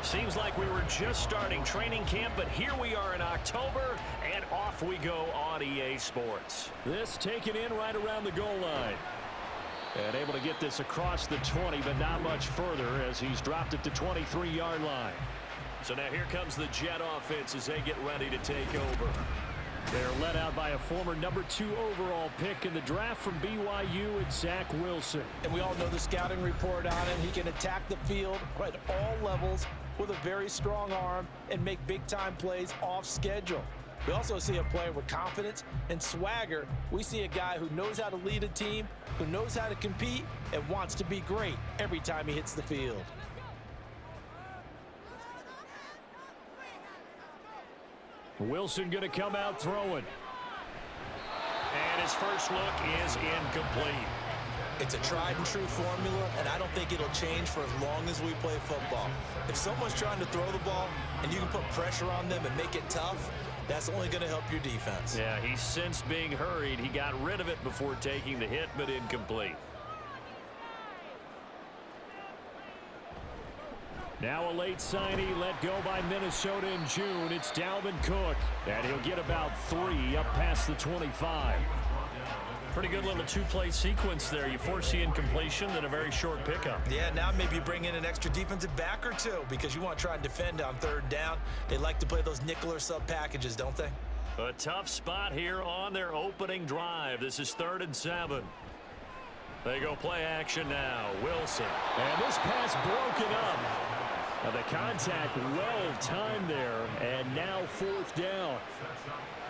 Seems like we were just starting training camp, but here we are in October, and off we go on EA Sports. This taken in right around the goal line. And able to get this across the 20, but not much further as he's dropped it to 23-yard line. So now here comes the Jet offense as they get ready to take over. They're led out by a former #2 overall pick in the draft from BYU, and Zach Wilson. And we all know the scouting report on him. He can attack the field at all levels with a very strong arm and make big-time plays off schedule. We also see a player with confidence and swagger. We see a guy who knows how to lead a team, who knows how to compete, and wants to be great every time he hits the field. Wilson going to come out throwing. And his first look is incomplete. It's a tried and true formula, and I don't think it'll change for as long as we play football. If someone's trying to throw the ball and you can put pressure on them and make it tough, that's only going to help your defense. Yeah, he sensed being hurried. He got rid of it before taking the hit, but incomplete. Now a late signee let go by Minnesota in June. It's Dalvin Cook, and he'll get about 3 up past the 25. Pretty good little two-play sequence there. You force the incompletion, then a very short pickup. Yeah, now maybe you bring in an extra defensive back or two because you want to try and defend on third down. They like to play those nickel or sub packages, don't they? A tough spot here on their opening drive. This is 3rd and 7. They go play action now. Wilson. And this pass broken up. Now the contact well timed there, and now 4th down.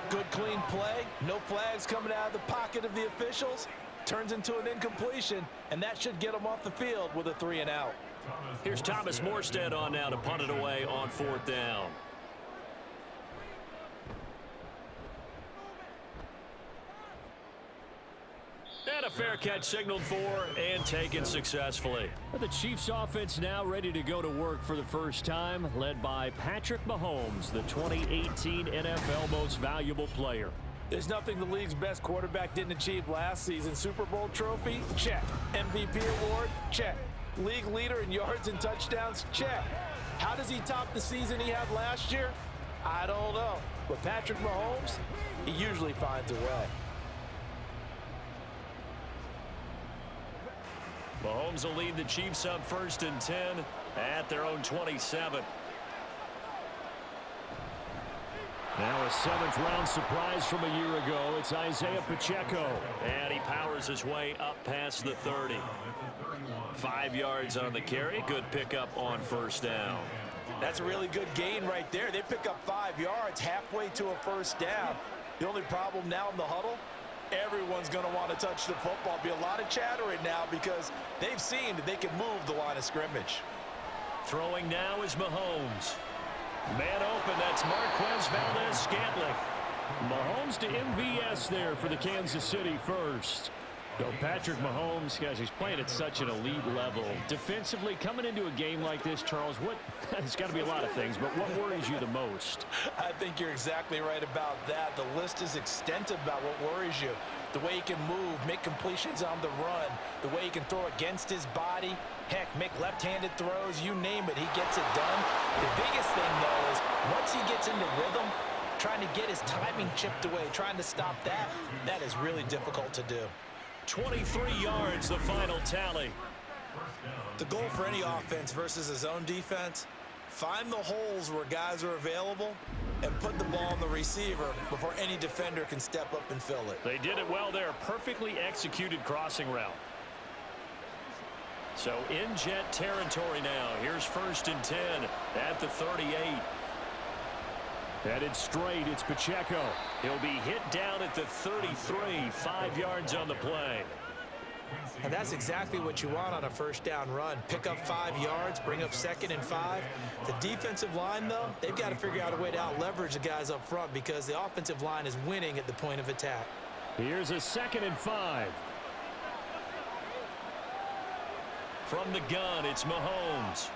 Good clean play. No flags coming out of the pocket of the officials. Turns into an incompletion, and that should get them off the field with a 3 and out. Here's Thomas Morstead on now to punt it away on 4th down. And a fair catch signaled for and taken successfully. The Chiefs offense now ready to go to work for the first time, led by Patrick Mahomes, the 2018 NFL Most Valuable Player. There's nothing the league's best quarterback didn't achieve last season. Super Bowl trophy? Check. MVP award? Check. League leader in yards and touchdowns? Check. How does he top the season he had last year? I don't know. But Patrick Mahomes, he usually finds a way. Mahomes will lead the Chiefs up 1st and 10 at their own 27. Now a 7th-round surprise from a year ago. It's Isaiah Pacheco. And he powers his way up past the 30. 5 yards on the carry. Good pickup on 1st down. That's a really good gain right there. They pick up 5 yards halfway to a 1st down. The only problem now in the huddle, everyone's going to want to touch the football. Be a lot of chattering now because they've seen that they can move the line of scrimmage. Throwing now is Mahomes. Man open, that's Marquez Valdez-Scantling. Mahomes to MVS there for the Kansas City first. So Patrick Mahomes, guys, he's playing at such an elite level. Defensively, coming into a game like this, Charles, it's got to be a lot of things, but what worries you the most? I think you're exactly right about that. The list is extensive about what worries you. The way he can move, make completions on the run, the way he can throw against his body, heck, make left-handed throws, you name it, he gets it done. The biggest thing, though, is once he gets into rhythm, trying to get his timing chipped away, trying to stop that, that is really difficult to do. 23 yards, the final tally. The goal for any offense versus his own defense, find the holes where guys are available and put the ball on the receiver before any defender can step up and fill it. They did it well there. Perfectly executed crossing route. So in Jet territory now. Here's 1st and 10 at the 38. Headed straight, it's Pacheco. He'll be hit down at the 33, 5 yards on the play. And that's exactly what you want on a 1st down run. Pick up 5 yards, bring up 2nd and 5. The defensive line, though, they've got to figure out a way to out-leverage the guys up front because the offensive line is winning at the point of attack. Here's a 2nd and 5. From the gun, it's Mahomes.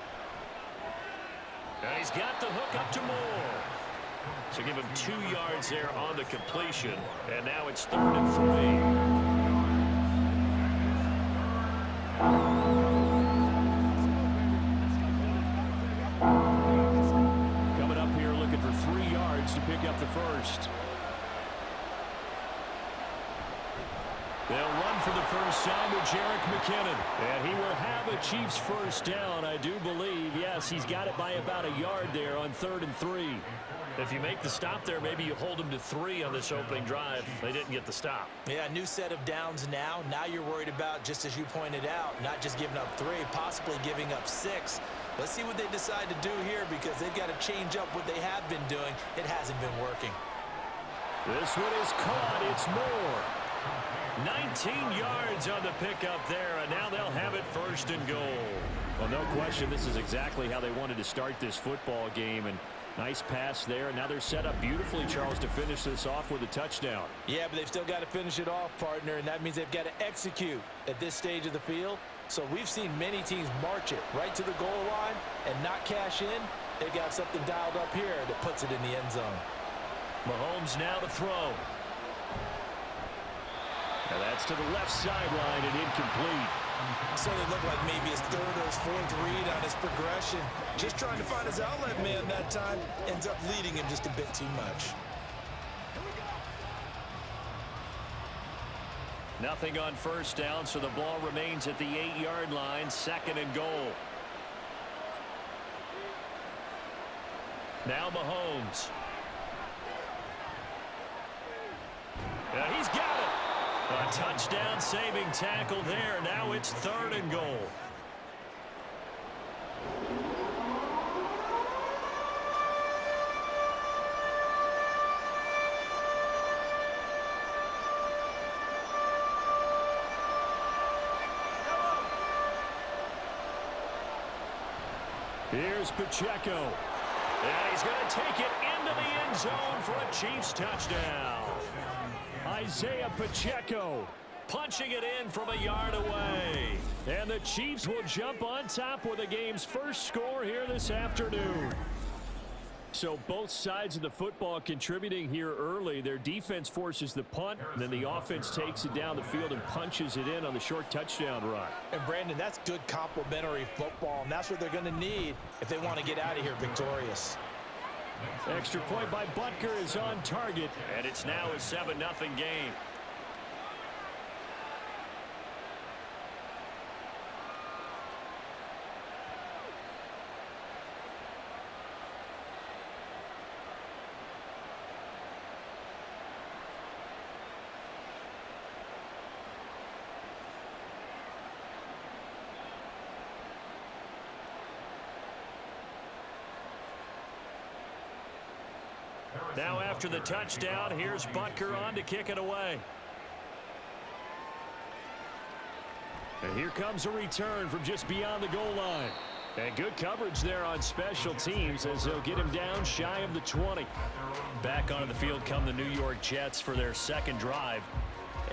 And he's got the hook up to Moore. So give him 2 yards there on the completion. And now it's 3rd and 3. first. They'll run for the first time with Jerick McKinnon. And he will have a Chiefs first down, I do believe. Yes, he's got it by about a yard there on 3rd and 3. If you make the stop there, maybe you hold them to 3 on this opening drive. They didn't get the stop. Yeah, new set of downs now. Now you're worried about, just as you pointed out, not just giving up 3, possibly giving up 6. Let's see what they decide to do here, because they've got to change up what they have been doing. It hasn't been working. This one is caught. It's Moore. 19 yards on the pickup there, and now they'll have it 1st and goal. Well, no question, this is exactly how they wanted to start this football game, and nice pass there, and now they're set up beautifully, Charles, to finish this off with a touchdown. Yeah, but they've still got to finish it off, partner, and that means they've got to execute at this stage of the field. So we've seen many teams march it right to the goal line and not cash in. They got something dialed up here that puts it in the end zone. Mahomes now to throw. And that's to the left sideline and incomplete. So they look like maybe his 3rd or his 4th read on his progression. Just trying to find his outlet man that time. Ends up leading him just a bit too much. Nothing on 1st down, so the ball remains at the 8-yard line, 2nd and goal. Now Mahomes. And he's got it. A touchdown saving tackle there. Now it's 3rd and goal. Here's Pacheco. And he's going to take it into the end zone for a Chiefs touchdown. Isaiah Pacheco Punching it in from a yard away. And the Chiefs will jump on top with the game's first score here this afternoon. So both sides of the football contributing here early. Their defense forces the punt, and then the offense takes it down the field and punches it in on the short touchdown run. And Brandon, that's good complementary football, and that's what they're going to need if they want to get out of here victorious. Extra point by Butker is on target. And it's now a 7-0 game. Now after the touchdown, here's Butker on to kick it away. And here comes a return from just beyond the goal line. And good coverage there on special teams as they'll get him down shy of the 20. Back onto the field come the New York Jets for their second drive.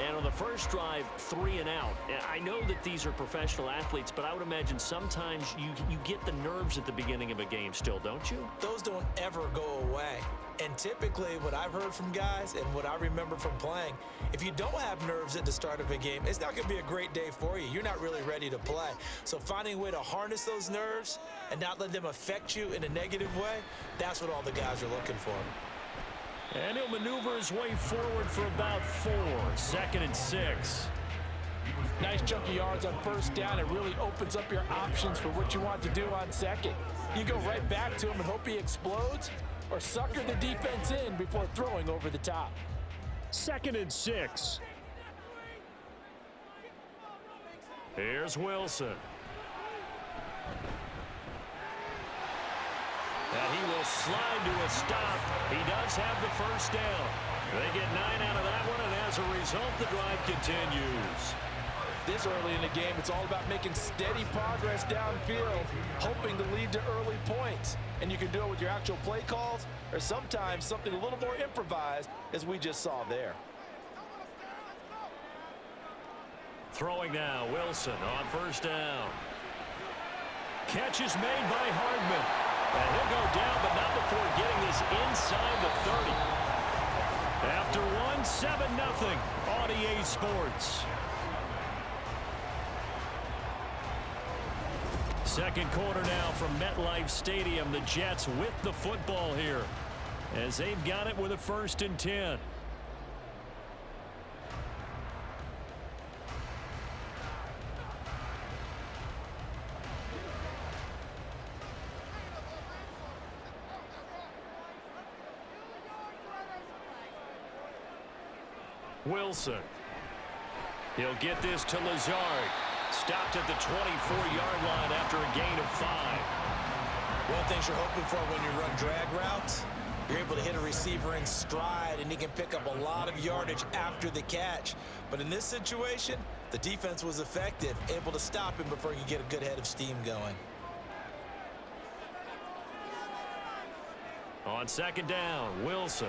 And on the first drive, 3 and out. I know that these are professional athletes, but I would imagine sometimes you get the nerves at the beginning of a game still, don't you? Those don't ever go away. And typically what I've heard from guys and what I remember from playing, if you don't have nerves at the start of a game, it's not going to be a great day for you. You're not really ready to play. So finding a way to harness those nerves and not let them affect you in a negative way, that's what all the guys are looking for. And he'll maneuver his way forward for about 4. 2nd and 6. Nice chunk of yards on first down. It really opens up your options for what you want to do on second. You go right back to him and hope he explodes, or sucker the defense in before throwing over the top. 2nd and 6. Here's Wilson. And he will slide to a stop. He does have the first down. They get 9 out of that one, and as a result, the drive continues. This early in the game, it's all about making steady progress downfield, hoping to lead to early points. And you can do it with your actual play calls, or sometimes something a little more improvised, as we just saw there. Throwing now, Wilson on first down. Catch is made by Hardman. And he'll go down, but not before getting this inside the 30. After one, 7-0 on EA Sports. Second quarter now from MetLife Stadium. The Jets with the football here. as they've got it with a 1st and 10. Wilson. He'll get this to Lazard. Stopped at the 24-yard line after a gain of 5. One of the things you're hoping for when you run drag routes, you're able to hit a receiver in stride, and he can pick up a lot of yardage after the catch. But in this situation, the defense was effective, able to stop him before he could get a good head of steam going. On 2nd down, Wilson.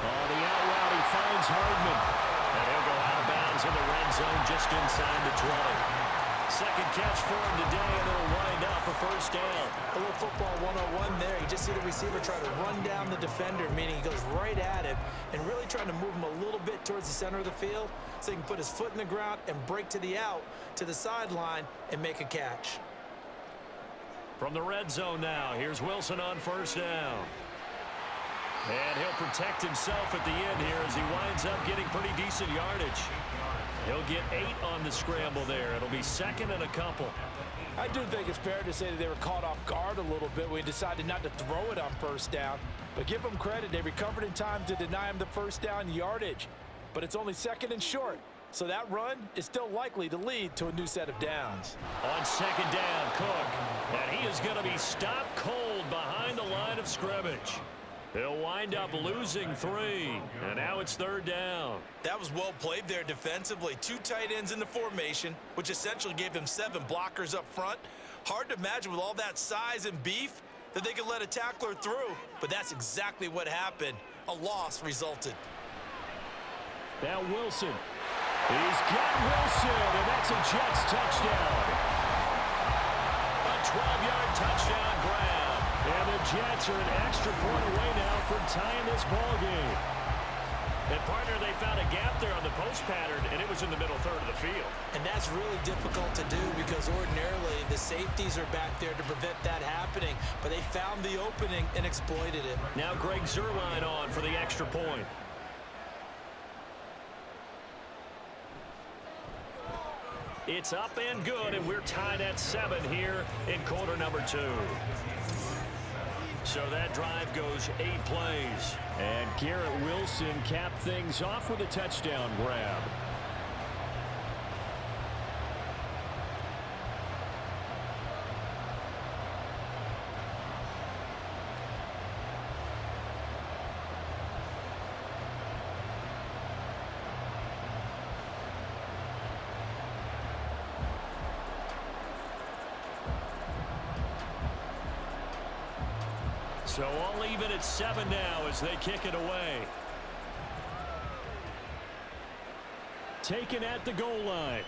On the out route, he finds Hardman. And he'll go out of bounds in the red zone just inside the 20. 2nd catch for him today, and it'll wind up a 1st down. A little football 101 there. You just see the receiver try to run down the defender, meaning he goes right at him and really trying to move him a little bit towards the center of the field so he can put his foot in the ground and break to the out, to the sideline, and make a catch. From the red zone now, here's Wilson on 1st down. And he'll protect himself at the end here as he winds up getting pretty decent yardage. He'll get 8 on the scramble there. It'll be 2nd and a couple. I do think it's fair to say that they were caught off guard a little bit when he decided not to throw it on 1st down. But give them credit. They recovered in time to deny him the 1st down yardage. But it's only 2nd and short. So that run is still likely to lead to a new set of downs. On 2nd down, Cook. And he is going to be stopped cold behind the line of scrimmage. He'll wind up losing 3, and now it's 3rd down. That was well played there defensively. 2 tight ends in the formation, which essentially gave them 7 blockers up front. Hard to imagine with all that size and beef that they could let a tackler through, but that's exactly what happened. A loss resulted. Now Wilson. He's got Wilson, and that's a Jets touchdown. A 12-yard touchdown grab. And the Jets are an extra point away now from tying this ball game. And, partner, they found a gap there on the post pattern, and it was in the middle third of the field. And that's really difficult to do because ordinarily the safeties are back there to prevent that happening. But they found the opening and exploited it. Now Greg Zuerlein on for the extra point. It's up and good, and we're tied at 7 here in quarter number 2. So that drive goes 8 plays. And Garrett Wilson capped things off with a touchdown grab. So all even at 7 now as they kick it away. Taken at the goal line.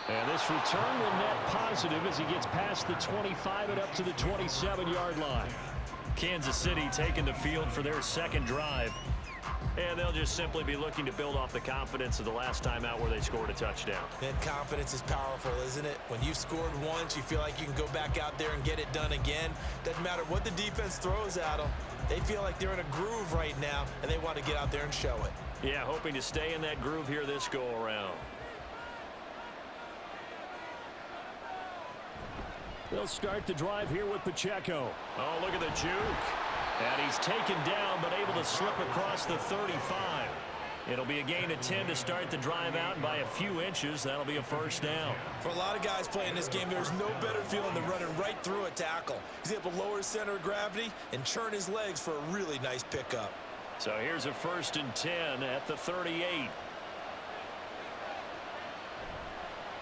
And this return will net positive as he gets past the 25 and up to the 27-yard line. Kansas City taking the field for their 2nd drive. And they'll just simply be looking to build off the confidence of the last time out where they scored a touchdown. And confidence is powerful, isn't it? When you've scored once, you feel like you can go back out there and get it done again. Doesn't matter what the defense throws at them. They feel like they're in a groove right now, and they want to get out there and show it. Yeah, hoping to stay in that groove here this go-around. They'll start the drive here with Pacheco. Oh, look at the juke. And he's taken down, but able to slip across the 35. It'll be a gain of 10 to start the drive out, and by a few inches, that'll be a 1st down. For a lot of guys playing this game, there's no better feeling than running right through a tackle. He's able to lower his center of gravity and churn his legs for a really nice pickup. So here's a 1st and 10 at the 38.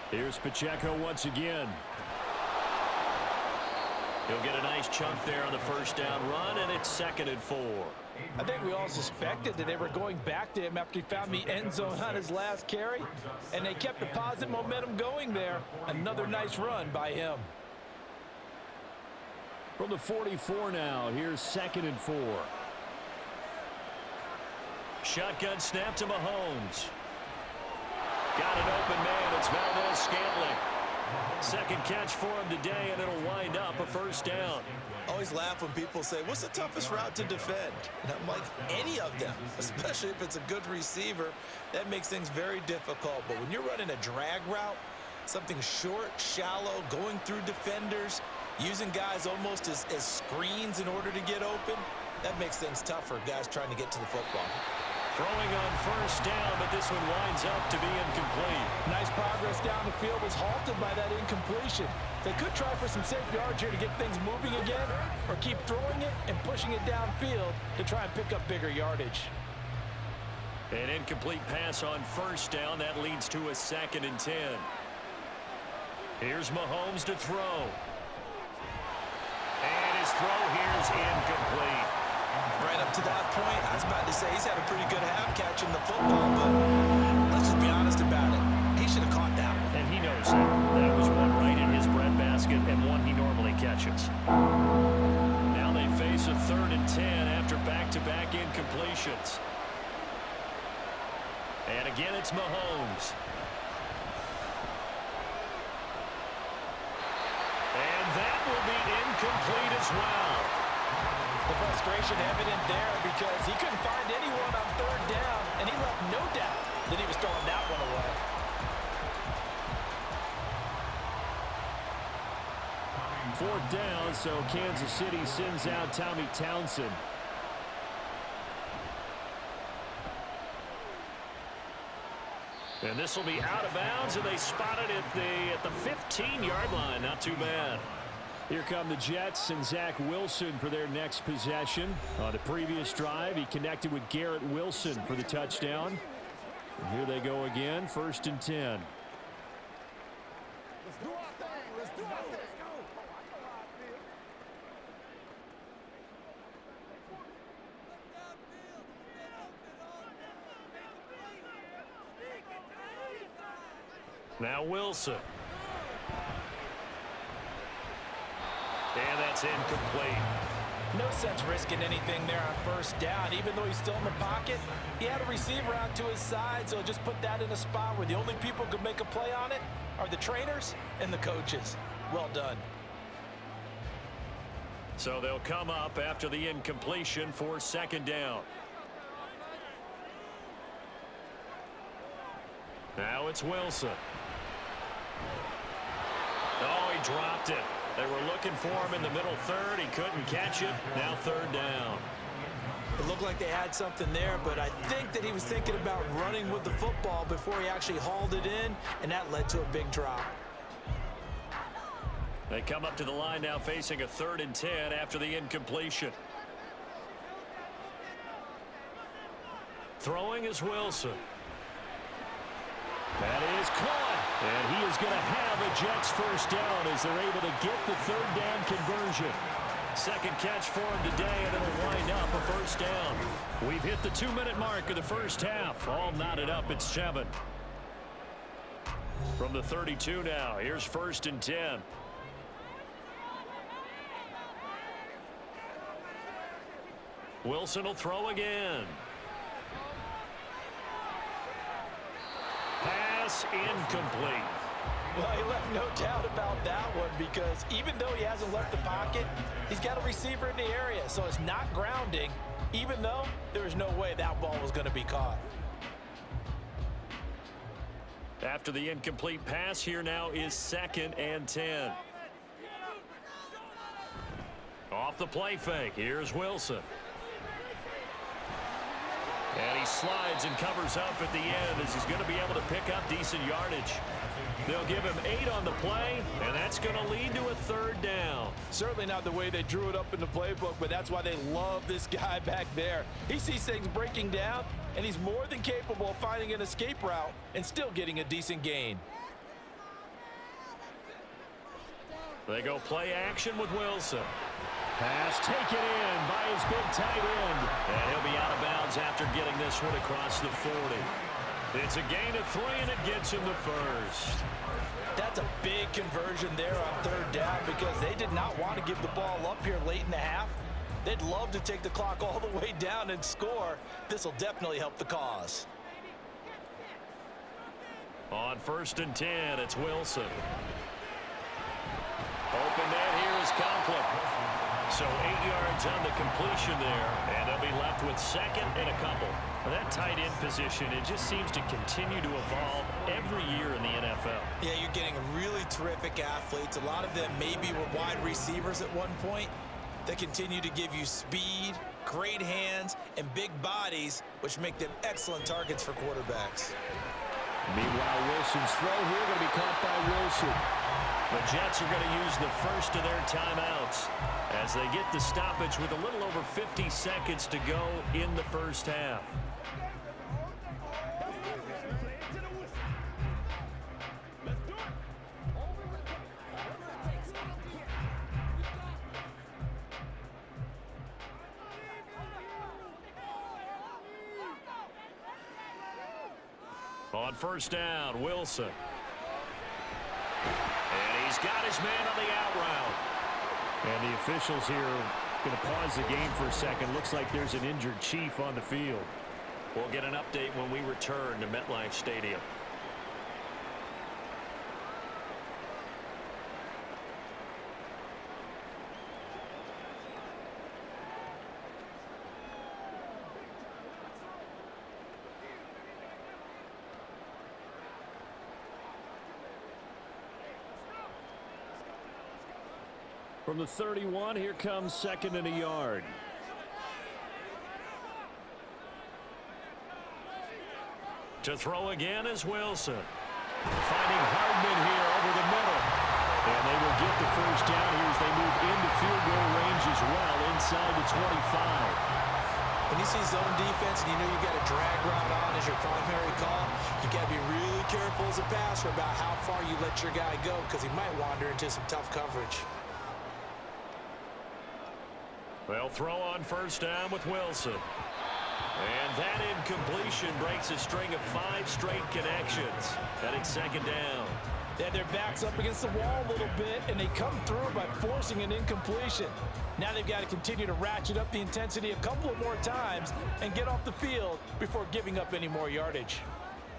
Here's Pacheco once again. He'll get a nice chunk there on the 1st down run, and it's 2nd and 4. I think we all suspected that they were going back to him after he found the end zone on his last carry, and they kept the positive momentum going there. Another nice run by him. From the 44 now, here's 2nd and 4. Shotgun snap to Mahomes. Got an open man. It's Valdez Scantling. 2nd catch for him today, and it'll wind up a 1st down. Always laugh when people say, what's the toughest route to defend? And I'm like, any of them, especially if it's a good receiver. That makes things very difficult. But when you're running a drag route, something short, shallow, going through defenders, using guys almost as screens in order to get open, that makes things tough for guys trying to get to the football. Throwing on first down, but this one winds up to be incomplete. Nice progress down the field was halted by that incompletion. They could try for some safe yards here to get things moving again, or keep throwing it and pushing it downfield to try and pick up bigger yardage. An incomplete pass on first down. That leads to a 2nd and 10. Here's Mahomes to throw. And his throw here is incomplete. Right up to that point, I was about to say he's had a pretty good half catching the football, but let's just be honest about it. He should have caught that one. And he knows that. That was one right in his breadbasket and one he normally catches. Now they face a 3rd and 10 after back-to-back incompletions. And again, it's Mahomes. And that will be incomplete as well. The frustration evident there because he couldn't find anyone on 3rd down, and he left no doubt that he was throwing that one away. Fourth down, so Kansas City sends out Tommy Townsend. And this will be out of bounds, and they spot it at the 15-yard line. Not too bad. Here come the Jets and Zach Wilson for their next possession. On the previous drive, he connected with Garrett Wilson for the touchdown. And here they go again, 1st and 10. Let's do our thing. Let's do our thing. Let's go. Now Wilson. And that's incomplete. No sense risking anything there on 1st down. Even though he's still in the pocket, he had a receiver out to his side, so just put that in a spot where the only people who could make a play on it are the trainers and the coaches. Well done. So they'll come up after the incompletion for 2nd down. Now it's Wilson. Oh, he dropped it. They were looking for him in the middle 3rd. He couldn't catch it. Now 3rd down. It looked like they had something there, but I think that he was thinking about running with the football before he actually hauled it in, and that led to a big drop. They come up to the line now facing a 3rd and 10 after the incompletion. Throwing is Wilson. That is caught. And he is going to have a Jets 1st down as they're able to get the 3rd down conversion. 2nd catch for him today, and it'll wind up a 1st down. We've hit the 2-minute mark of the 1st half. All knotted up at 7. From the 32 now, here's 1st and 10. Wilson will throw again. Pass incomplete. Well, he left no doubt about that one because even though he hasn't left the pocket, he's got a receiver in the area, so it's not grounding, even though there was no way that ball was going to be caught. After the incomplete pass, here now is 2nd and 10. Off the play fake, here's Wilson. And he slides and covers up at the end as he's going to be able to pick up decent yardage. They'll give him 8 on the play, and that's going to lead to a 3rd down. Certainly not the way they drew it up in the playbook, but that's why they love this guy back there. He sees things breaking down, and he's more than capable of finding an escape route and still getting a decent gain. They go play action with Wilson. Pass taken in by his big tight end. And he'll be out of bounds after getting this one across the 40. It's a gain of 3, and it gets him the 1st. That's a big conversion there on 3rd down because they did not want to give the ball up here late in the half. They'd love to take the clock all the way down and score. This will definitely help the cause. On 1st and 10, it's Wilson. Open net here is Conklin. So 8 yards on the completion there, and they'll be left with second and a couple. Well, that tight end position, it just seems to continue to evolve every year in the NFL. Yeah, you're getting really terrific athletes. A lot of them maybe were wide receivers at one point. They continue to give you speed, great hands, and big bodies, which make them excellent targets for quarterbacks. Meanwhile, Wilson's throw here going to be caught by Wilson. The Jets are going to use the first of their timeouts as they get the stoppage with a little over 50 seconds to go in the first half. On first down, Wilson. And he's got his man on the out route. And the officials here going to pause the game for a second. Looks like there's an injured Chief on the field. We'll get an update when we return to MetLife Stadium. From the 31, here comes second and a yard. To throw again is Wilson. Finding Hardman here over the middle. And they will get the first down here as they move into field goal range as well inside the 25. When you see zone defense and you know you got a drag route on as your primary call, you got to be really careful as a passer about how far you let your guy go because he might wander into some tough coverage. They'll throw on first down with Wilson. And that incompletion breaks a string of 5 straight connections. And it's second down. They had their backs up against the wall a little bit, and they come through by forcing an incompletion. Now they've got to continue to ratchet up the intensity a couple of more times and get off the field before giving up any more yardage.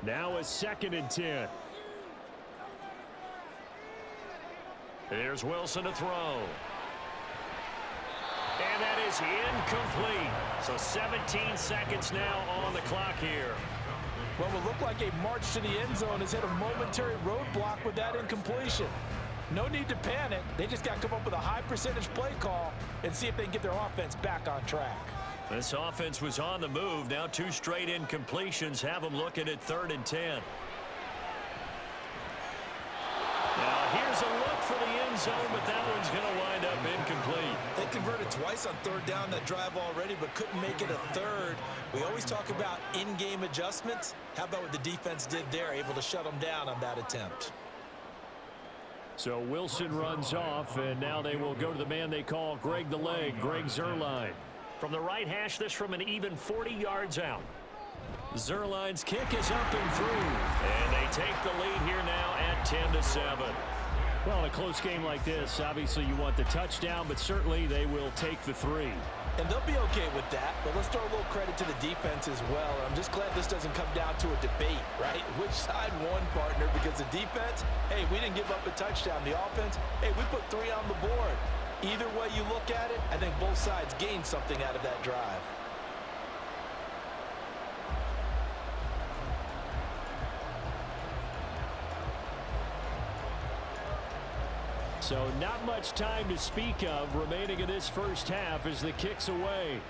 Now a second and 10. Here's Wilson to throw. And that is incomplete. So 17 seconds now on the clock here. Well, it will look like a march to the end zone has hit a momentary roadblock with that incompletion. No need to panic. They just got to come up with a high percentage play call and see if they can get their offense back on track. This offense was on the move. Now 2 straight incompletions have them looking at 3rd and 10. Now here's a look for the end zone, but that one's going to wind up incomplete. They converted twice on 3rd down that drive already, but couldn't make it a 3rd. We always talk about in-game adjustments. How about what the defense did there, able to shut them down on that attempt? So Wilson runs off, and now they will go to the man they call Greg the Leg, Greg Zuerlein. From the right hash, this from an even 40 yards out. Zuerlein's kick is up and through. And they take the lead here now at 10-7. Well, in a close game like this, obviously you want the touchdown, but certainly they will take the 3. And they'll be okay with that, but let's throw a little credit to the defense as well. I'm just glad this doesn't come down to a debate, right? Which side won, partner? Because the defense, hey, we didn't give up a touchdown. The offense, hey, we put 3 on the board. Either way you look at it, I think both sides gained something out of that drive. So not much time to speak of remaining in this first half as the kick's away.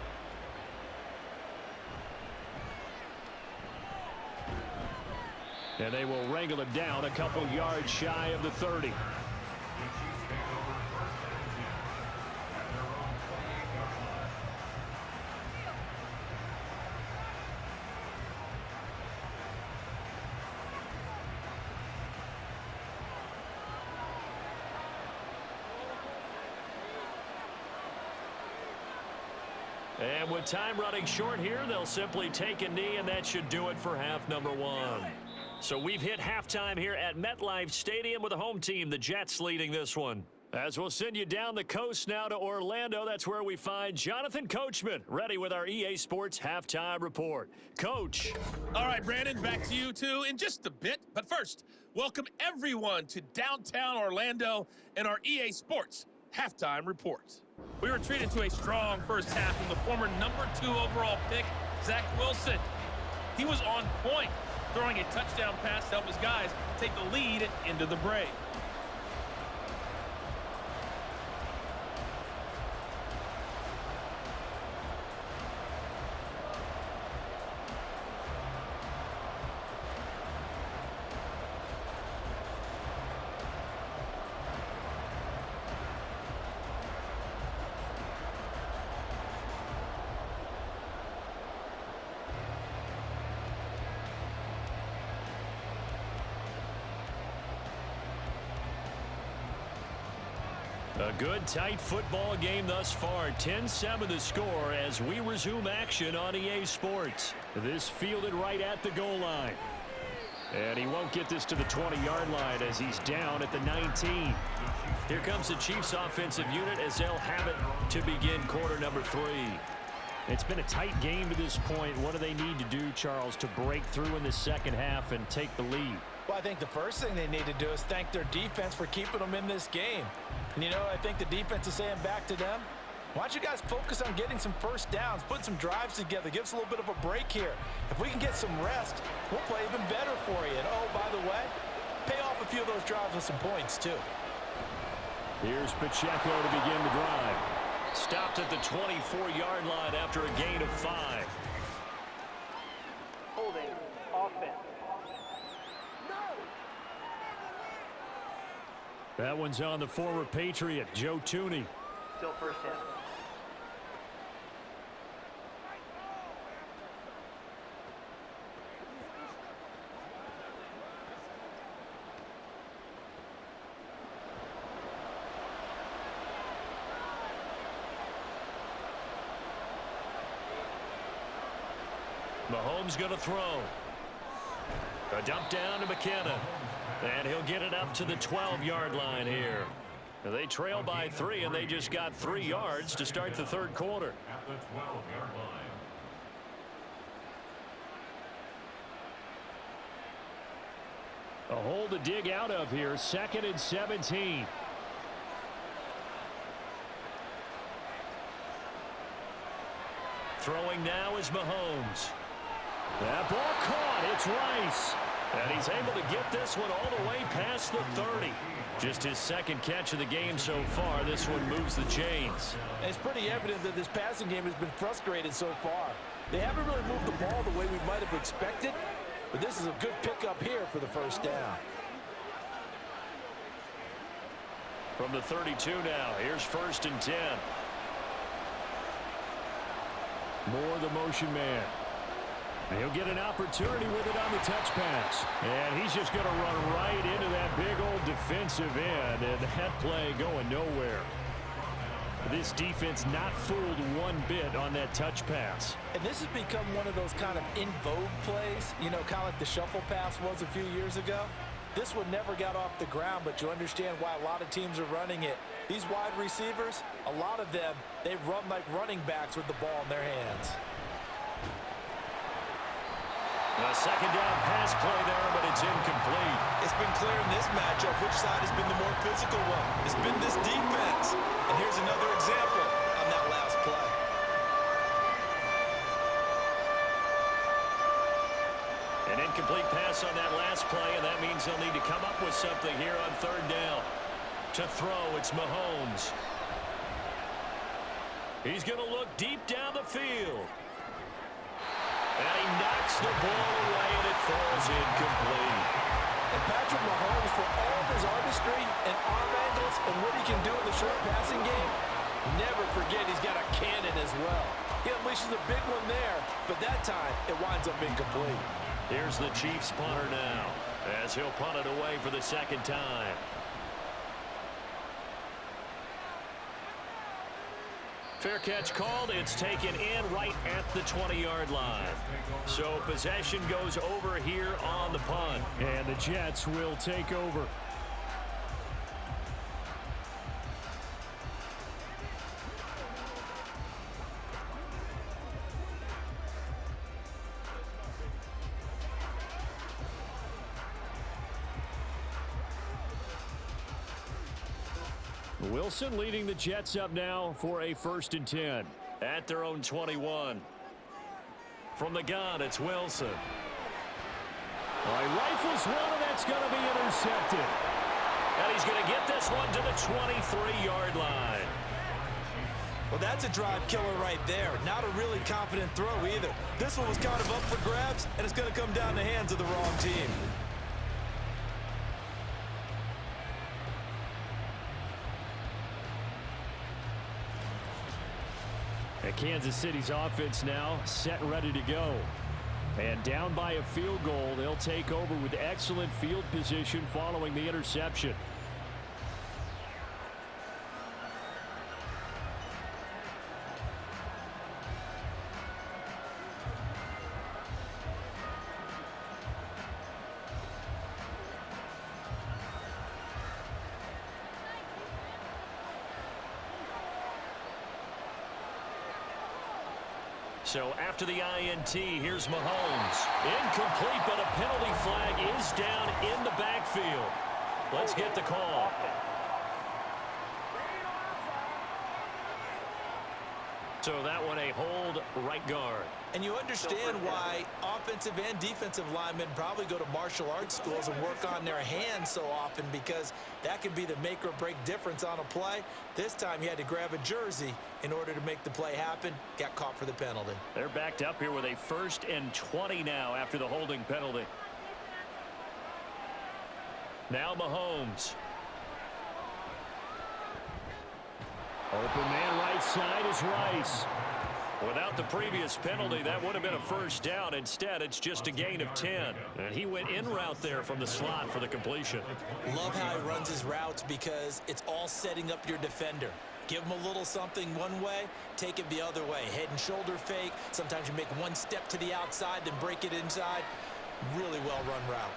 And they will wrangle him down a couple yards shy of the 30. And with time running short here, they'll simply take a knee, and that should do it for half number 1. So we've hit halftime here at MetLife Stadium with the home team, the Jets, leading this one. As we'll send you down the coast now to Orlando, that's where we find Jonathan Coachman, ready with our EA Sports Halftime Report. Coach. All right, Brandon, back to you two in just a bit. But first, welcome everyone to downtown Orlando and our EA Sports Halftime Report. We were treated to a strong first half from the former #2 overall pick, Zach Wilson. He was on point, throwing a touchdown pass to help his guys take the lead into the break. A good, tight football game thus far. 10-7 the score as we resume action on EA Sports. This fielded right at the goal line. And he won't get this to the 20-yard line as he's down at the 19. Here comes the Chiefs offensive unit as they'll have it to begin quarter number 3. It's been a tight game to this point. What do they need to do, Charles, to break through in the second half and take the lead? Well, I think the first thing they need to do is thank their defense for keeping them in this game. And, you know, I think the defense is saying back to them, why don't you guys focus on getting some first downs, put some drives together, give us a little bit of a break here. If we can get some rest, we'll play even better for you. And, oh, by the way, pay off a few of those drives with some points, too. Here's Pacheco to begin the drive. Stopped at the 24-yard line after a gain of 5. Holding offense. That one's on the former Patriot, Joe Tooney. Still first down. Mahomes going to throw. A dump down to McKinnon. And he'll get it up to the 12-yard line here. They trail by 3, and they just got 3 yards to start the third quarter. At the 12-yard line. A hole to dig out of here. 2nd and 17. Throwing now is Mahomes. That ball caught. It's Rice. And he's able to get this one all the way past the 30. Just his second catch of the game so far. This one moves the chains. And it's pretty evident that this passing game has been frustrated so far. They haven't really moved the ball the way we might have expected, but this is a good pickup here for the first down. From the 32 now, here's 1st and 10. More the motion man. And he'll get an opportunity with it on the touch pass. And he's just going to run right into that big old defensive end. And that play going nowhere. This defense not fooled one bit on that touch pass. And this has become one of those kind of in vogue plays, you know, kind of like the shuffle pass was a few years ago. This one never got off the ground, but you understand why a lot of teams are running it. These wide receivers, a lot of them, they run like running backs with the ball in their hands. A second down pass play there, but it's incomplete. It's been clear in this matchup which side has been the more physical one. It's been this defense. And here's another example on that last play. An incomplete pass on that last play, and that means they'll need to come up with something here on 3rd down. To throw, it's Mahomes. He's going to look deep down the field. And he knocks the ball away, and it falls incomplete. And Patrick Mahomes, for all of his artistry and arm angles and what he can do in the short passing game, never forget he's got a cannon as well. He unleashes a big one there, but that time it winds up incomplete. Here's the Chiefs punter now, as he'll punt it away for the 2nd time. Fair catch called. It's taken in right at the 20-yard line. So possession goes over here on the punt. And the Jets will take over. Wilson leading the Jets up now for a 1st and 10. At their own 21. From the gun, it's Wilson. Rifles one, and that's going to be intercepted. And he's going to get this one to the 23-yard line. Well, that's a drive killer right there. Not a really confident throw either. This one was kind of up for grabs, and it's going to come down the hands of the wrong team. Kansas City's offense now set and ready to go. And down by a field goal, they'll take over with excellent field position following the interception. So after the INT, here's Mahomes. Incomplete, but a penalty flag is down in the backfield. Let's get the call. So that one a hold right guard. And you understand why offensive and defensive linemen probably go to martial arts schools and work on their hands so often, because that can be the make or break difference on a play. This time he had to grab a jersey in order to make the play happen. Got caught for the penalty. They're backed up here with a 1st and 20 now after the holding penalty. Now Mahomes. Open man right side is Rice. Without the previous penalty, that would have been a 1st down. Instead, it's just a gain of 10. And he went in route there from the slot for the completion. Love how he runs his routes, because it's all setting up your defender. Give him a little something one way, take it the other way. Head and shoulder fake. Sometimes you make one step to the outside, then break it inside. Really well-run route.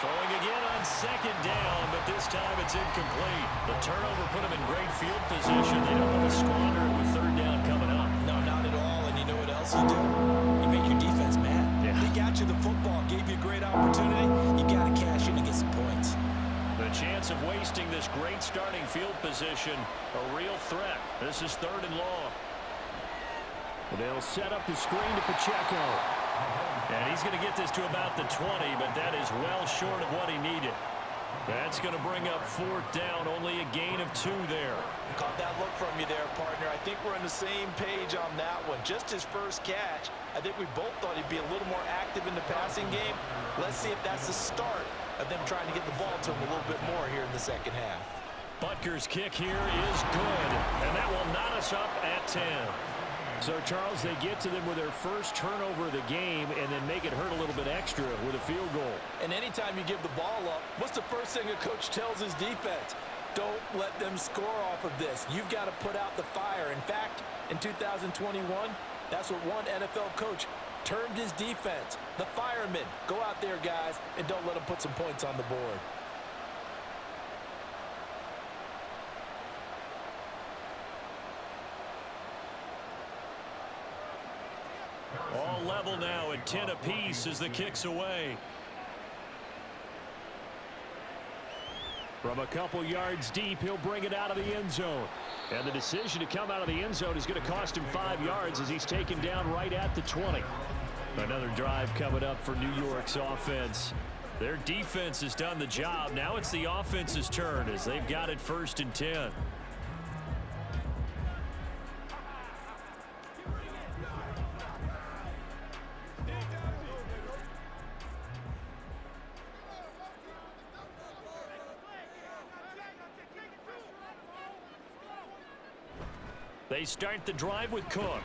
Throwing again on 2nd down, but this time it's incomplete. The turnover put him in great field position. They don't want to squander it with 3rd down coming up. No, not at all. And you know what else you do? You make your defense mad. Yeah. They got you the football, gave you a great opportunity. You got to cash in and get some points. The chance of wasting this great starting field position, a real threat. This is 3rd and long. They'll set up the screen to Pacheco. And he's going to get this to about the 20, but that is well short of what he needed. That's going to bring up 4th down, only a gain of 2 there. Caught that look from you there, partner. I think we're on the same page on that one. Just his first catch, I think we both thought he'd be a little more active in the passing game. Let's see if that's the start of them trying to get the ball to him a little bit more here in the 2nd half. Butker's kick here is good, and that will knot us up at 10. So, Charles, they get to them with their first turnover of the game and then make it hurt a little bit extra with a field goal. And anytime you give the ball up, what's the first thing a coach tells his defense? Don't let them score off of this. You've got to put out the fire. In fact, in 2021, that's what one NFL coach termed his defense. The firemen. Go out there, guys, and don't let them put some points on the board. All level now at 10 apiece as the kick's away. From a couple yards deep, he'll bring it out of the end zone. And the decision to come out of the end zone is going to cost him 5 yards as he's taken down right at the 20. Another drive coming up for New York's offense. Their defense has done the job. Now it's the offense's turn as they've got it 1st and 10. They start the drive with Cook.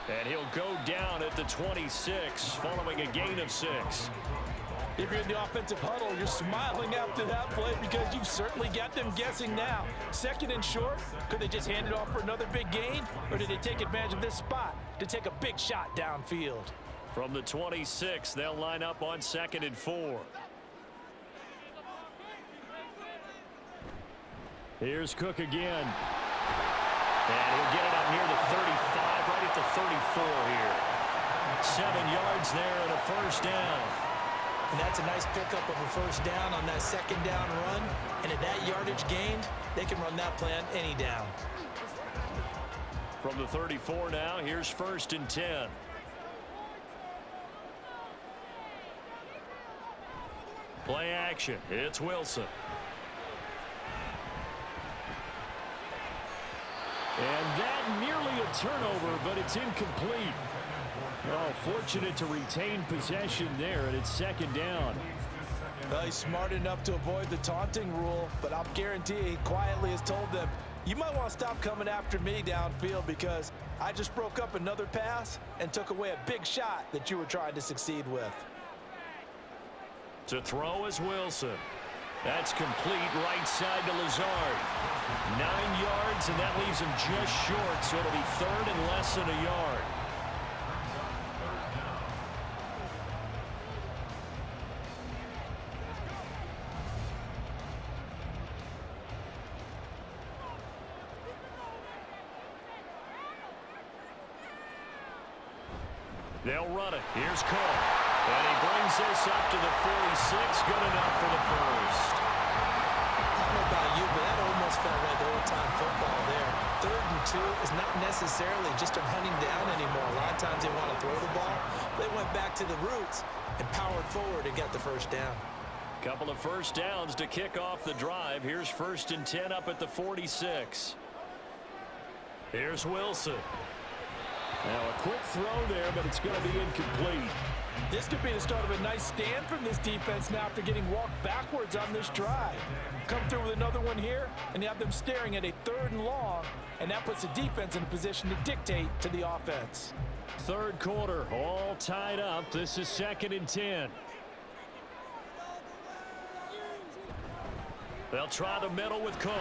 And he'll go down at the 26 following a gain of 6. If you're in the offensive huddle, you're smiling after that play because you've certainly got them guessing now. 2nd and short, could they just hand it off for another big gain? Or did they take advantage of this spot to take a big shot downfield? From the 26, they'll line up on 2nd and 4. Here's Cook again. And he'll get it up near the 35, right at the 34 here. 7 yards there and a 1st down. And that's a nice pickup of a first down on that second down run. And at that yardage gained, they can run that plan any down. From the 34 now, here's 1st and 10. Play action. It's Wilson. And that nearly a turnover, but it's incomplete. Oh, fortunate to retain possession there, and it's 2nd down. Well, he's smart enough to avoid the taunting rule, but I'll guarantee he quietly has told them, you might want to stop coming after me downfield because I just broke up another pass and took away a big shot that you were trying to succeed with. To throw is Wilson. That's complete right side to Lazard. 9 yards, and that leaves him just short, so it'll be 3rd and less than a yard. They'll run it. Here's Cole. And he brings this up to the 46. Good enough for the first. I don't know about you, but that almost felt like old-time football there. 3rd and 2 is not necessarily just a running down anymore. A lot of times they want to throw the ball. They went back to the roots and powered forward and got the first down. Couple of first downs to kick off the drive. Here's 1st and 10 up at the 46. Here's Wilson. Now a quick throw there, but it's going to be incomplete. This could be the start of a nice stand from this defense now after getting walked backwards on this drive. Come through with another one here, and you have them staring at a 3rd and long, and that puts the defense in a position to dictate to the offense. 3rd quarter, all tied up. This is 2nd and 10. They'll try the middle with Cook.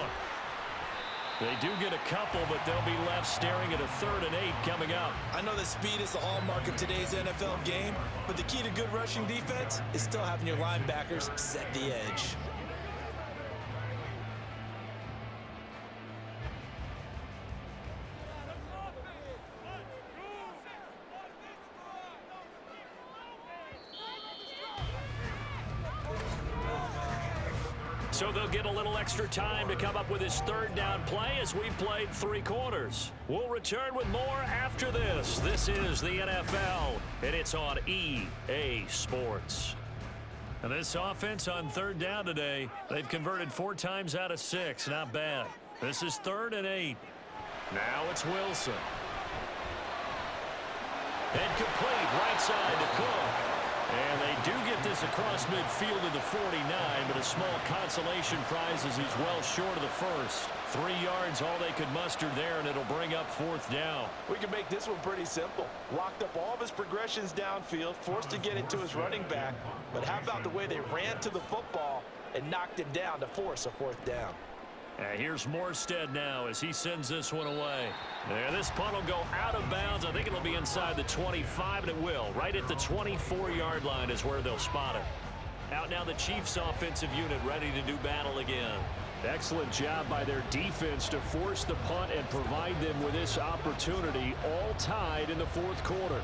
They do get a couple, but they'll be left staring at a 3rd and 8 coming up. I know that speed is the hallmark of today's NFL game, but the key to good rushing defense is still having your linebackers set the edge. So they'll get a little extra time to come up with his 3rd down play as we played 3 quarters. We'll return with more after this. This is the NFL, and it's on EA Sports. And this offense on 3rd down today, they've converted 4 times out of 6. Not bad. This is 3rd and 8. Now it's Wilson. And complete right side to Cook. And they do get this across midfield to the 49, but a small consolation prize as he's well short of the first. 3 yards, all they could muster there, and it'll bring up 4th down. We can make this one pretty simple. Locked up all of his progressions downfield, forced to get it to his running back. But how about the way they ran to the football and knocked him down to force a 4th down? Here's Morstead now as he sends this one away. There, this punt will go out of bounds. I think it'll be inside the 25, and it will. Right at the 24-yard line is where they'll spot it. Out now the Chiefs offensive unit ready to do battle again. Excellent job by their defense to force the punt and provide them with this opportunity, all tied in the 4th quarter.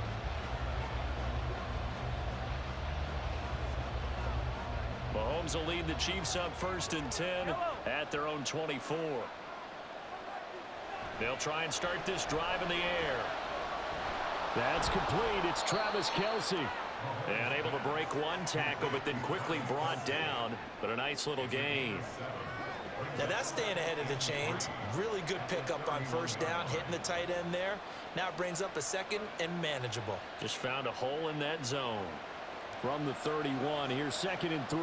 Mahomes will lead the Chiefs up 1st and 10 at their own 24. They'll try and start this drive in the air. That's complete. It's Travis Kelce. And able to break one tackle, but then quickly brought down. But a nice little gain. Now that's staying ahead of the chains. Really good pickup on 1st down, hitting the tight end there. Now it brings up a 2nd and manageable. Just found a hole in that zone. From the 31, here's 2nd and 3.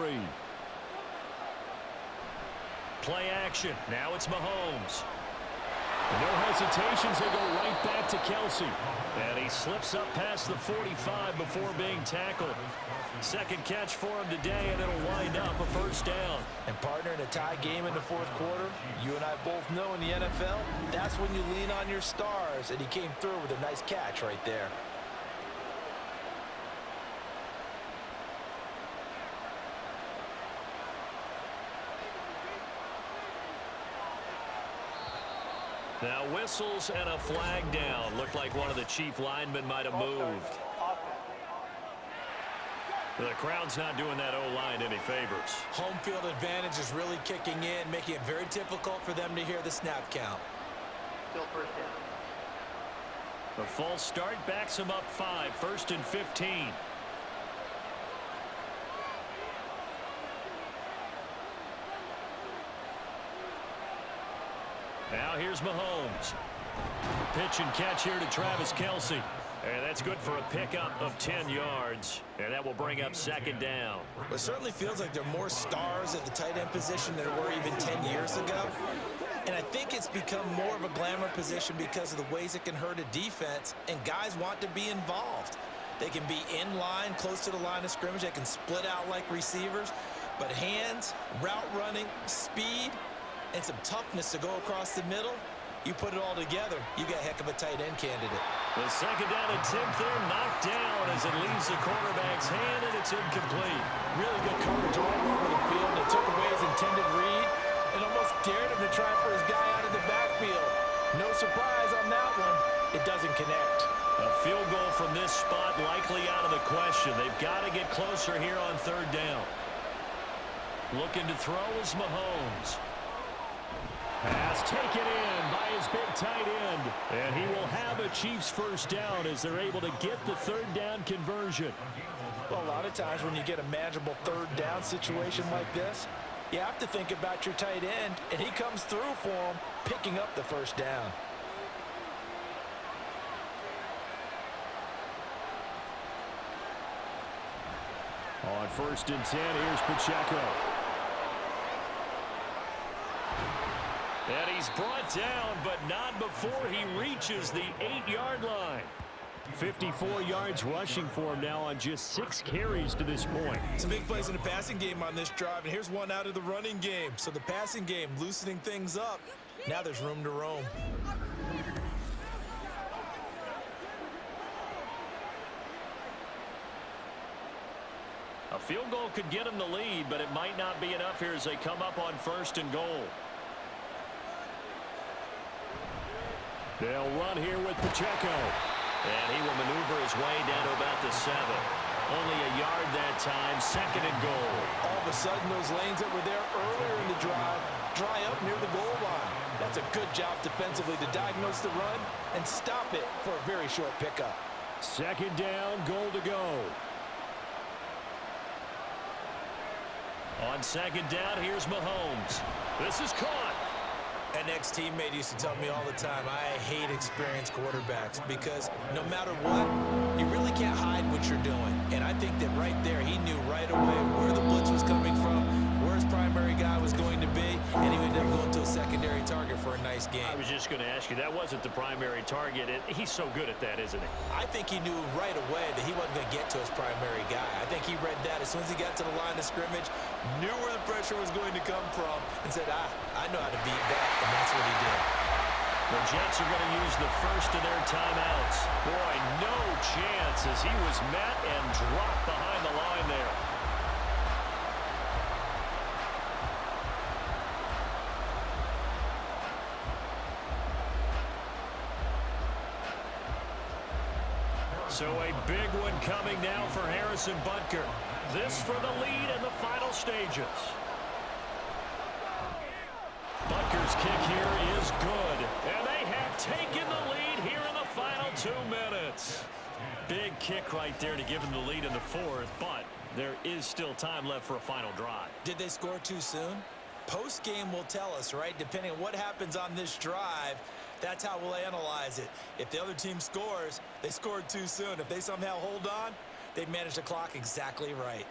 Play action. Now it's Mahomes. No hesitations. They go right back to Kelce. And he slips up past the 45 before being tackled. 2nd catch for him today, and it'll wind up a 1st down. And partner, in a tie game in the 4th quarter, you and I both know in the NFL, that's when you lean on your stars, and he came through with a nice catch right there. Now whistles and a flag down. Looked like one of the Chief linemen might have moved. The crowd's not doing that O-line any favors. Home field advantage is really kicking in, making it very difficult for them to hear the snap count. Still first down. The false start backs him up 5, 1st and 15. Now here's Mahomes. Pitch and catch here to Travis Kelce. And that's good for a pickup of 10 yards. And that will bring up 2nd down. Well, it certainly feels like there are more stars at the tight end position than there were even 10 years ago. And I think it's become more of a glamour position because of the ways it can hurt a defense, and guys want to be involved. They can be in line, close to the line of scrimmage. They can split out like receivers. But hands, route running, speed, and some toughness to go across the middle, you put it all together, you got a heck of a tight end candidate. The 2nd down attempt there knocked down as it leaves the quarterback's hand, and it's incomplete. Really good coverage all over the field. It took away his intended read and almost dared him to try for his guy out of the backfield. No surprise on that one. It doesn't connect. A field goal from this spot likely out of the question. They've got to get closer here on 3rd down. Looking to throw is Mahomes. Pass taken in by his big tight end. And he will have a Chiefs 1st down as they're able to get the 3rd down conversion. Well, a lot of times when you get a manageable 3rd down situation like this, you have to think about your tight end, and he comes through for him, picking up the 1st down. On 1st and 10, here's Pacheco. And he's brought down, but not before he reaches the 8-yard line. 54 yards rushing for him now on just 6 carries to this point. Some big plays in the passing game on this drive, and here's one out of the running game. So the passing game loosening things up. Now there's room to roam. A field goal could get him the lead, but it might not be enough here as they come up on 1st and goal. They'll run here with Pacheco. And he will maneuver his way down to about the 7. Only a yard that time, 2nd and goal. All of a sudden, those lanes that were there earlier in the drive dry up near the goal line. That's a good job defensively to diagnose the run and stop it for a very short pickup. 2nd down, goal to go. On 2nd down, here's Mahomes. This is caught. An ex-teammate used to tell me all the time, I hate experienced quarterbacks because no matter what, you really can't hide what you're doing. And I think that right there, he knew right away where the blitz was coming from, where his primary guy was going to be, and he ended up going to a secondary target for a nice game. I was just going to ask you, that wasn't the primary target. He's so good at that, isn't he? I think he knew right away that he wasn't going to get to his primary guy. I think he read that as soon as he got to the line of scrimmage, knew where the pressure was going to come from, and said, I know how to beat that, and that's what he did. The Jets are going to use the first of their timeouts. Boy, no chance as he was met and dropped behind the line there. So a big one coming now for Harrison Butker. This for the lead in the final stages. Butker's kick here is good. And they have taken the lead here in the final 2 minutes. Big kick right there to give them the lead in the 4th, but there is still time left for a final drive. Did they score too soon? Post-game will tell us, right? Depending on what happens on this drive, that's how we'll analyze it. If the other team scores, they scored too soon. If they somehow hold on, they managed the clock exactly right.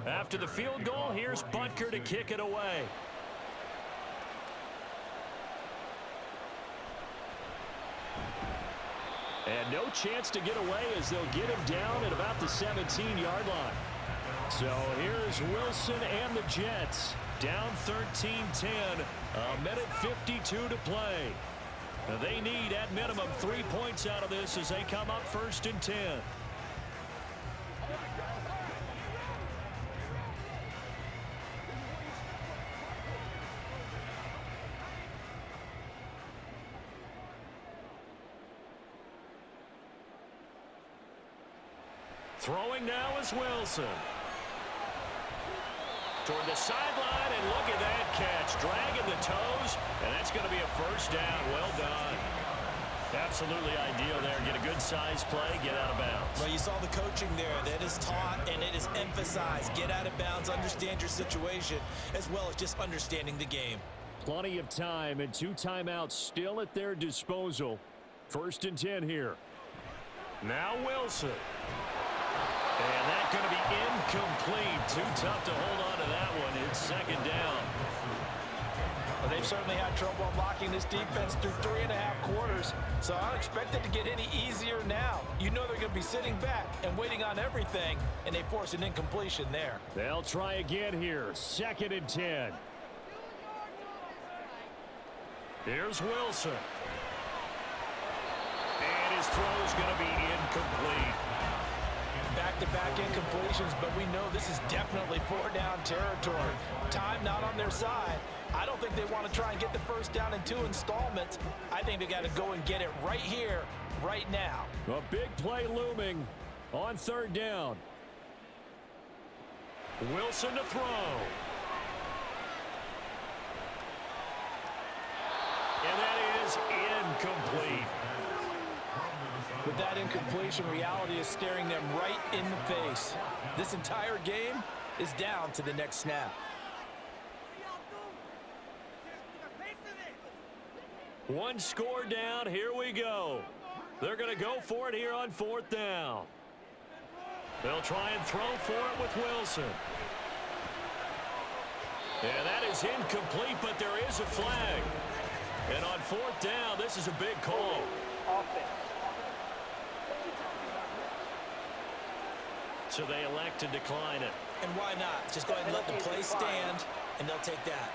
After the field goal, here's Butker to kick it away. And no chance to get away as they'll get him down at about the 17-yard line. So here's Wilson and the Jets. Down 13-10. A minute 52 to play. They need at minimum 3 points out of this as they come up 1st and 10. Throwing now is Wilson. Toward the sideline, and look at that catch. Dragging the toes, and that's going to be a first down. Well done. Absolutely ideal there. Get a good size play, get out of bounds. Well, you saw the coaching there. That is taught and it is emphasized. Get out of bounds, understand your situation, as well as just understanding the game. Plenty of time and 2 timeouts still at their disposal. 1st and 10 here. Now Wilson. And that's going to be incomplete. Too tough to hold on to that one. It's 2nd down. Well, they've certainly had trouble unlocking this defense through 3.5 quarters, so I don't expect it to get any easier now. You know they're going to be sitting back and waiting on everything, and they force an incompletion there. They'll try again here. 2nd and 10. Here's Wilson. And his throw's going to be incomplete. Back-to-back incompletions, but we know this is definitely 4-down territory. Time not on their side. I don't think they want to try and get the first down in 2 installments. I think they got to go and get it right here, right now. A big play looming on 3rd down. Wilson to throw. And that is incomplete. With that incompletion, reality is staring them right in the face. This entire game is down to the next snap. One score down. Here we go. They're going to go for it here on 4th down. They'll try and throw for it with Wilson. And that is incomplete, but there is a flag. And on 4th down, this is a big call. So they elect to decline it. And why not? Just go ahead and let the play stand, and they'll take that.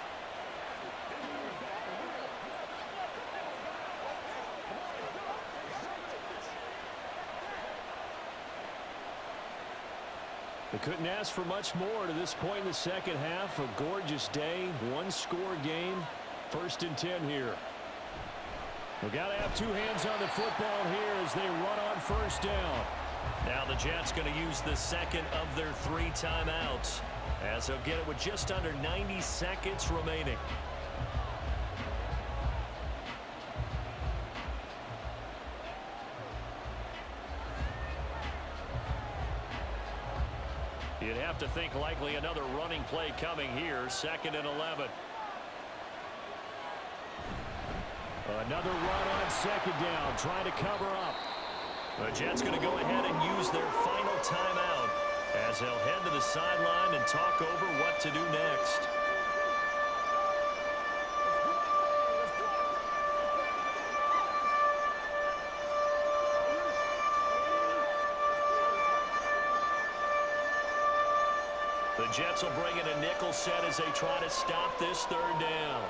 They couldn't ask for much more to this point in the 2nd half. A gorgeous day, 1-score game. 1st and 10 here. We've got to have 2 hands on the football here as they run on 1st down. Now the Jets going to use the 2nd of their 3 timeouts, as they'll get it with just under 90 seconds remaining. You'd have to think likely another running play coming here. 2nd and 11. Another run on 2nd down, trying to cover up. The Jets going to go ahead and use their final timeout as they'll head to the sideline and talk over what to do next. The Jets will bring in a nickel set as they try to stop this 3rd down.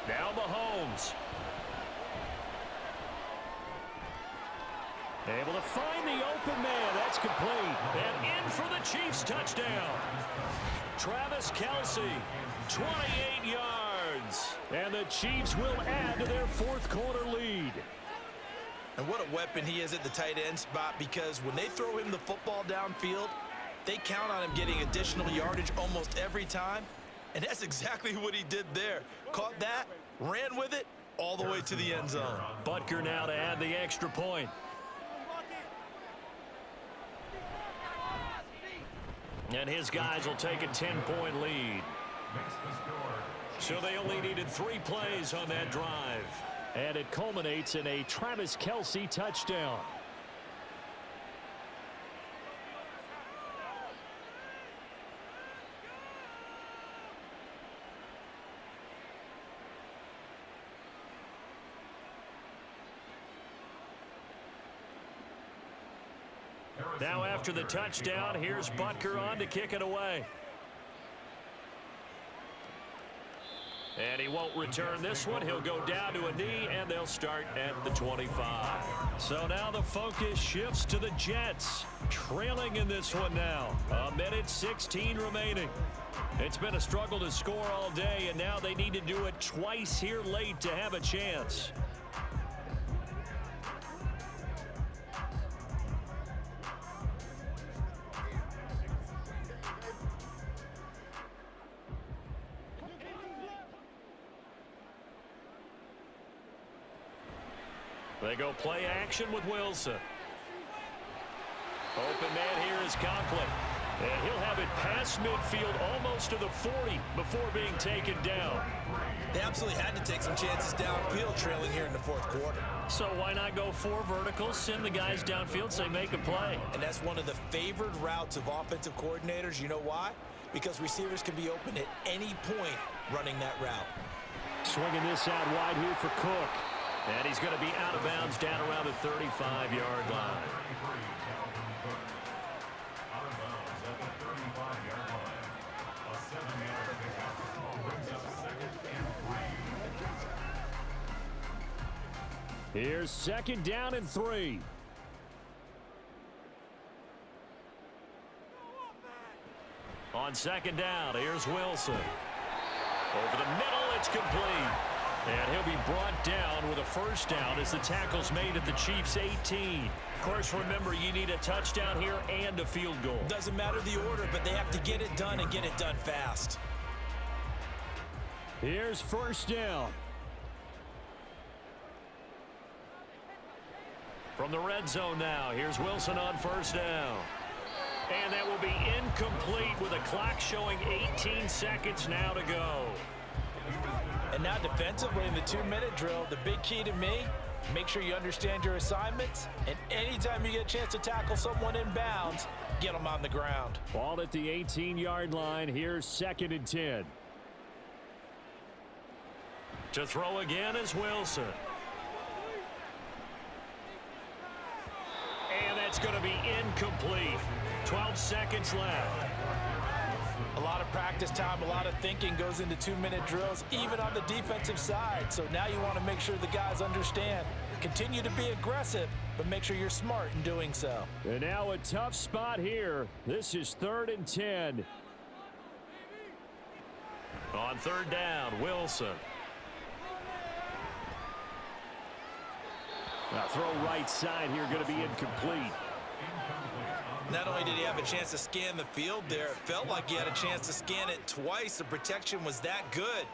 Now Mahomes. Able to find the open man. That's complete. And in for the Chiefs touchdown. Travis Kelce, 28 yards. And the Chiefs will add to their 4th quarter lead. And what a weapon he is at the tight end spot, because when they throw him the football downfield, they count on him getting additional yardage almost every time. And that's exactly what he did there. Caught that, ran with it, all the way to the end zone. Butker now to add the extra point. And his guys will take a 10-point lead. So they only needed 3 plays on that drive. And it culminates in a Travis Kelce touchdown. Now after the touchdown, here's Butker on to kick it away. And he won't return this one. He'll go down to a knee, and they'll start at the 25. So now the focus shifts to the Jets, trailing in this one now. 1:16 remaining. It's been a struggle to score all day, and now they need to do it twice here late to have a chance. They go play action with Wilson. Open man here is Conklin. And he'll have it past midfield almost to the 40 before being taken down. They absolutely had to take some chances downfield trailing here in the fourth quarter. So why not go 4 verticals, send the guys downfield, say make a play. And that's one of the favored routes of offensive coordinators. You know why? Because receivers can be open at any point running that route. Swinging this out wide here for Cook. And he's going to be out of bounds down around the 35-yard line. Here's 2nd down and 3. On 2nd down, here's Wilson. Over the middle, it's complete. And he'll be brought down with a 1st down as the tackle's made at the Chiefs' 18. Of course, remember, you need a touchdown here and a field goal. Doesn't matter the order, but they have to get it done and get it done fast. Here's 1st down. From the red zone now, here's Wilson on 1st down. And that will be incomplete with a clock showing 18 seconds now to go. And now defensively in the 2-minute drill, the big key to me, make sure you understand your assignments. And anytime you get a chance to tackle someone in bounds, get them on the ground. Ball at the 18-yard line. Here's 2nd and 10. To throw again is Wilson. And that's going to be incomplete. 12 seconds left. A lot of practice time, a lot of thinking goes into 2-minute drills, even on the defensive side. So now you want to make sure the guys understand. Continue to be aggressive, but make sure you're smart in doing so. And now a tough spot here. This is 3rd and 10. On 3rd down, Wilson. Now throw right side here, going to be incomplete. Not only did he have a chance to scan the field there, it felt like he had a chance to scan it twice. The protection was that good.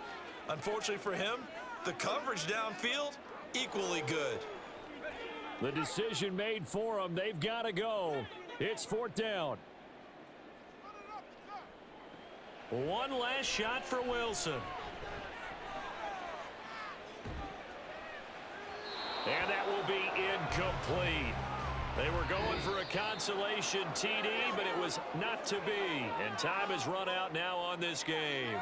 Unfortunately for him, the coverage downfield, equally good. The decision made for them. They've got to go. It's 4th down. One last shot for Wilson. And that will be incomplete. They were going for a consolation TD, but it was not to be. And time has run out now on this game.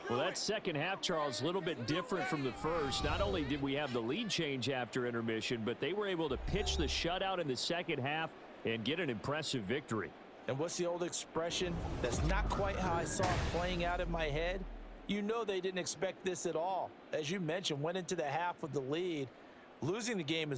Well, that second half, Charles, a little bit different from the first. Not only did we have the lead change after intermission, but they were able to pitch the shutout in the second half and get an impressive victory. And what's the old expression? That's not quite how I saw it playing out in my head. You know they didn't expect this at all. As you mentioned, went into the half with the lead. Losing the game is